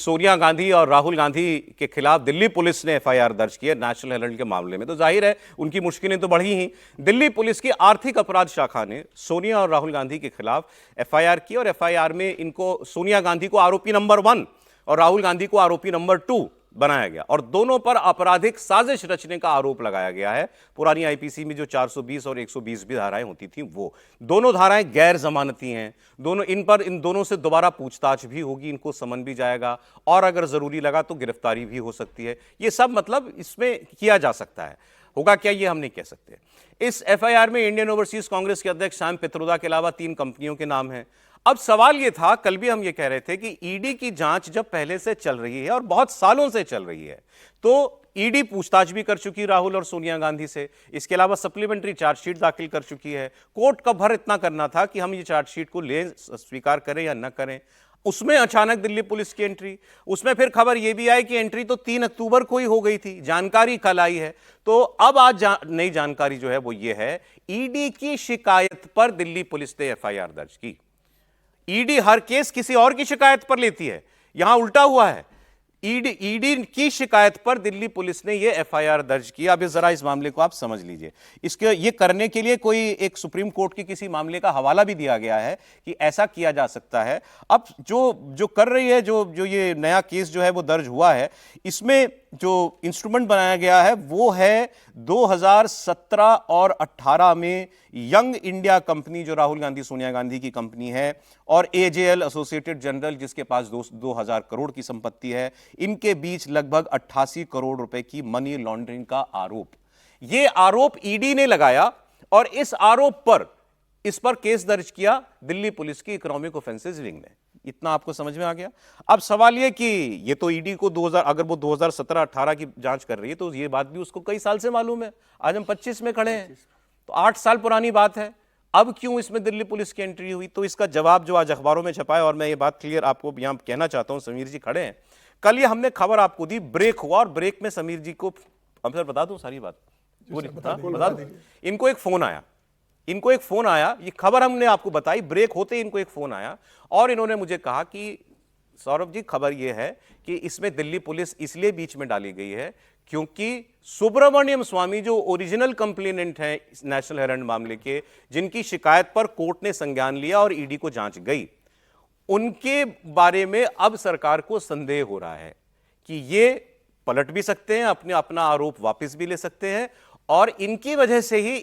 सोनिया गांधी और राहुल गांधी के खिलाफ दिल्ली पुलिस ने एफआईआर दर्ज की है नेशनल हेराल्ड के मामले में। तो जाहिर है उनकी मुश्किलें तो बढ़ी ही। दिल्ली पुलिस की आर्थिक अपराध शाखा ने सोनिया और राहुल गांधी के खिलाफ एफआईआर की और एफआईआर में इनको सोनिया गांधी को आरोपी नंबर 1 और राहुल गांधी को आरोपी नंबर 2 बनाया गया और दोनों पर आपराधिक साजिश रचने का आरोप लगाया गया है। पुरानी आईपीसी में जो 420 और 120 भी धाराएं होती थी, वो दोनों धाराएं गैर जमानती हैं। इन दोनों से दोबारा पूछताछ भी होगी, इनको समन भी जाएगा और अगर जरूरी लगा तो गिरफ्तारी भी हो सकती है। ये सब मतलब इसमें किया जा सकता है। होगा क्या ये हम नहीं कह सकते। इस एफआईआर में इंडियन ओवरसीज कांग्रेस के अध्यक्ष सैम पित्रोदा के अलावा 3 कंपनियों के नाम हैं। अब सवाल यह था, कल भी हम ये कह रहे थे कि ईडी की जांच जब पहले से चल रही है और बहुत सालों से चल रही है, तो ईडी पूछताछ भी कर चुकी राहुल और सोनिया गांधी से। इसके अलावा सप्लीमेंट्री चार्जशीट दाखिल कर चुकी है। कोर्ट का भर इतना करना था कि हम ये चार्जशीट को ले स्वीकार करें या न करें। उसमें अचानक दिल्ली पुलिस की एंट्री। उसमें फिर खबर यह भी आई कि एंट्री तो 3 अक्टूबर को ही हो गई थी, जानकारी कल आई है। तो अब आज नई जानकारी जो है वो ये है, ईडी की शिकायत पर दिल्ली पुलिस ने एफआईआर दर्ज की। ईडी हर केस किसी और की शिकायत पर लेती है, यहां उल्टा हुआ है। ईडी की शिकायत पर दिल्ली पुलिस ने यह एफआईआर दर्ज किया। अब जरा इस मामले को आप समझ लीजिए। इसके ये करने के लिए कोई एक सुप्रीम कोर्ट की किसी मामले का हवाला भी दिया गया है कि ऐसा किया जा सकता है। अब जो कर रही है, जो ये नया केस जो है वो दर्ज हुआ है, इसमें जो इंस्ट्रूमेंट बनाया गया है वो है 2017 और 18 में यंग इंडिया कंपनी, जो राहुल गांधी सोनिया गांधी की कंपनी है, और एजेएल एसोसिएटेड जनरल, जिसके पास 2000 करोड़ की संपत्ति है, इनके बीच लगभग 88 करोड़ रुपए की मनी लॉन्ड्रिंग का आरोप। यह आरोप ईडी ने लगाया और इस पर केस दर्ज किया दिल्ली पुलिस की इकोनॉमिक ऑफेंसेस विंग ने। इतना आपको समझ में आ गया। अब सवाल यह कि ये तो ईडी को अगर वो 2017-18 की जांच कर रही है तो ये बात भी उसको कई साल से मालूम है। आज हम 25 में खड़े हैं, तो 8 साल पुरानी बात है। अब क्यों इसमें दिल्ली पुलिस की एंट्री हुई? तो इसका जवाब जो आज अखबारों में छपा है, और मैं ये बात क्लियर आपको यहां कहना चाहता हूं, समीर जी खड़े हैं। कल ये हमने खबर आपको दी, ब्रेक हुआ, और ब्रेक में समीर जी को अब सर बता दूं सारी बात, बता दूं। इनको एक फोन आया, ये खबर हमने आपको बताई, ब्रेक होते ही इनको एक फोन आया और इन्होंने मुझे कहा कि सौरभ जी, खबर यह है कि इसमें दिल्ली पुलिस इसलिए बीच में डाली गई है क्योंकि सुब्रमण्यम स्वामी, जो ओरिजिनल कंप्लेनेंट हैं नेशनल हेराल्ड मामले के, जिनकी शिकायत पर कोर्ट ने संज्ञान लिया और ईडी को जांच गई, उनके बारे में अब सरकार को संदेह हो रहा है कि ये पलट भी सकते हैं, अपना आरोप वापस भी ले सकते हैं, और इनकी वजह से ही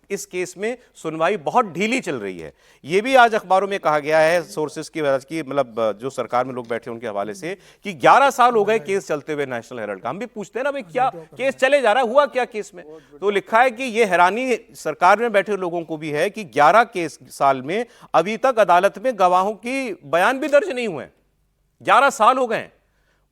इस केस में सुनवाई बहुत ढीली चल रही है। यह भी आज अखबारों में कहा गया है, सोर्सेस की वजह की, मतलब जो सरकार में लोग बैठे उनके हवाले से, कि 11 साल हो गए केस चलते हुए नेशनल हेराल्ड का। हम भी पूछते हैं ना भाई, क्या केस चले जा रहा है, हुआ क्या केस में? तो लिखा है कि यह हैरानी सरकार में बैठे लोगों को भी है कि 11 साल में अभी तक अदालत में गवाहों की बयान भी दर्ज नहीं हुए। 11 साल हो गए।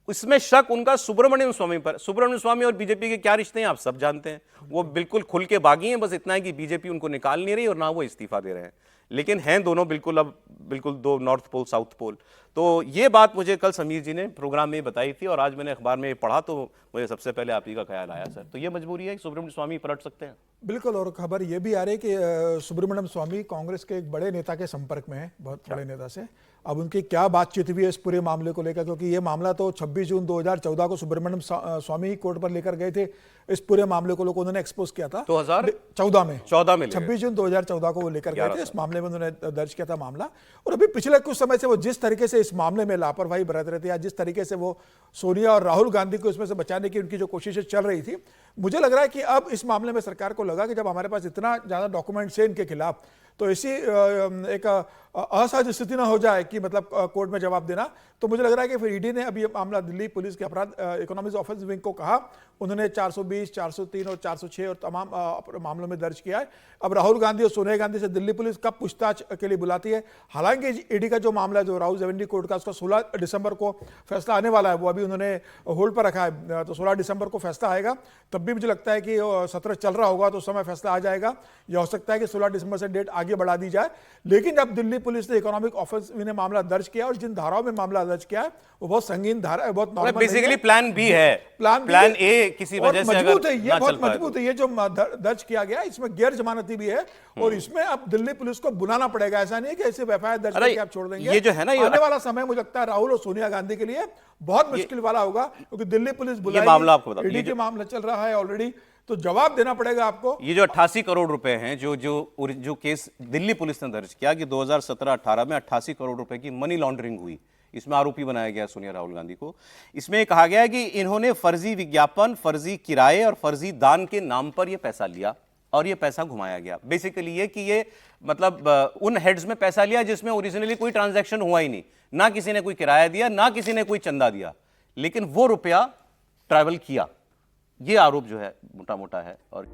इसमें शक उनका सुब्रमण्यम स्वामी पर। सुब्रमण्यम स्वामी और बीजेपी के क्या रिश्ते हैं आप सब जानते हैं। वो बिल्कुल खुल के बागी हैं, बस इतना है कि बीजेपी उनको निकाल नहीं रही और ना वो इस्तीफा दे रहे हैं, लेकिन हैं दोनों बिल्कुल दो नॉर्थ पोल साउथ पोल। तो ये बात मुझे कल समीर जी ने प्रोग्राम में बताई थी और आज मैंने अखबार में पढ़ा तो मुझे सबसे पहले आप ही का ख्याल आया सर। तो ये मजबूरी है कि सुब्रमण्यम स्वामी पलट सकते हैं। बिल्कुल, और खबर ये भी आ रही है कि सुब्रमण्यम स्वामी कांग्रेस के एक बड़े नेता के संपर्क में है, बहुत बड़े नेता से। अब उनकी क्या बातचीत हुई है इस पूरे मामले को लेकर, क्योंकि ये मामला तो 26 जून 2014 को सुब्रमण्यम स्वामी कोर्ट पर लेकर गए थे। इस पूरे मामले को लोग उन्होंने एक्सपोज किया था 2014 में 26 जून 2014 को वो लेकर गए थे। इस मामले में उन्होंने दर्ज किया था मामला। और अभी पिछले कुछ समय से वो जिस तरीके से इस मामले में लापरवाही बरत रहे थे, या जिस तरीके से वो सोनिया और राहुल गांधी को इसमें से बचाने की उनकी जो कोशिशें चल रही थी, मुझे लग रहा है कि अब इस मामले में सरकार को लगा कि जब हमारे पास इतना ज्यादा डॉक्यूमेंट्स है इनके खिलाफ, तो ऐसी एक असहज स्थिति ना हो जाए कि मतलब कोर्ट में जवाब देना। तो मुझे लग रहा है कि फिर ईडी ने अभी ये मामला दिल्ली पुलिस के अपराध इकोनॉमिक ऑफेंस विंग को कहा, उन्होंने 420, 403 और 406 और तमाम मामलों में दर्ज किया है। अब राहुल गांधी और सोनिया गांधी से दिल्ली पुलिस कब पूछताछ के लिए बुलाती है। हालांकि ईडी का जो मामला है, जो राहुल जेवेंडी कोर्ट का, उसका 16 दिसंबर को फैसला आने वाला है, वो अभी उन्होंने होल्ड पर रखा है। तो 16 दिसंबर को फैसला आएगा, तब भी मुझे लगता है कि सत्र चल रहा होगा तो उस समय फैसला आ जाएगा, या हो सकता है कि 16 दिसंबर से डेट आगे बढ़ा दी जाए। लेकिन जब दिल्ली पुलिस ने इकोनॉमिक ऑफेंसिव में मामला दर्ज किया, और जिन धाराओं में मामला दर्ज किया है वो बहुत संगीन धारा है, बहुत नॉर्मल नहीं है। बेसिकली प्लान बी है, प्लान ए किसी वजह से अगर मजबूत है, ये ना बहुत चल पाए मजबूत है। ये जो दर्ज किया गया है इसमें गैर जमानती भी है, और इसमें अब दिल्ली पुलिस को बुलाना पड़ेगा। ऐसा नहीं है कि ऐसे एफआईआर दर्ज करके आप छोड़ देंगे। ये जो है ना, ये आने वाला समय मुझे लगता है राहुल और सोनिया गांधी के लिए बहुत मुश्किल वाला होगा, क्योंकि दिल्ली पुलिस बुलाएगी, मामला आपको बताओ, ईडी के मामला चल रहा है ऑलरेडी, तो जवाब देना पड़ेगा आपको। ये जो 88 करोड़ रुपए हैं जो केस दिल्ली पुलिस ने दर्ज किया कि 2017-18 में 88 करोड़ रुपए की मनी लॉन्ड्रिंग हुई, इसमें आरोपी बनाया गया सोनिया राहुल गांधी को। इसमें कहा गया है कि इन्होंने फर्जी विज्ञापन, फर्जी किराए और फर्जी दान के नाम पर यह पैसा लिया और यह पैसा घुमाया गया। बेसिकली ये कि ये मतलब उन हेड्स में पैसा लिया जिसमें ओरिजिनली कोई ट्रांजैक्शन हुआ ही नहीं, ना किसी ने कोई किराया दिया, ना किसी ने कोई चंदा दिया, लेकिन वो रुपया ट्रैवल किया। ये आरोप जो है मोटा मोटा है। और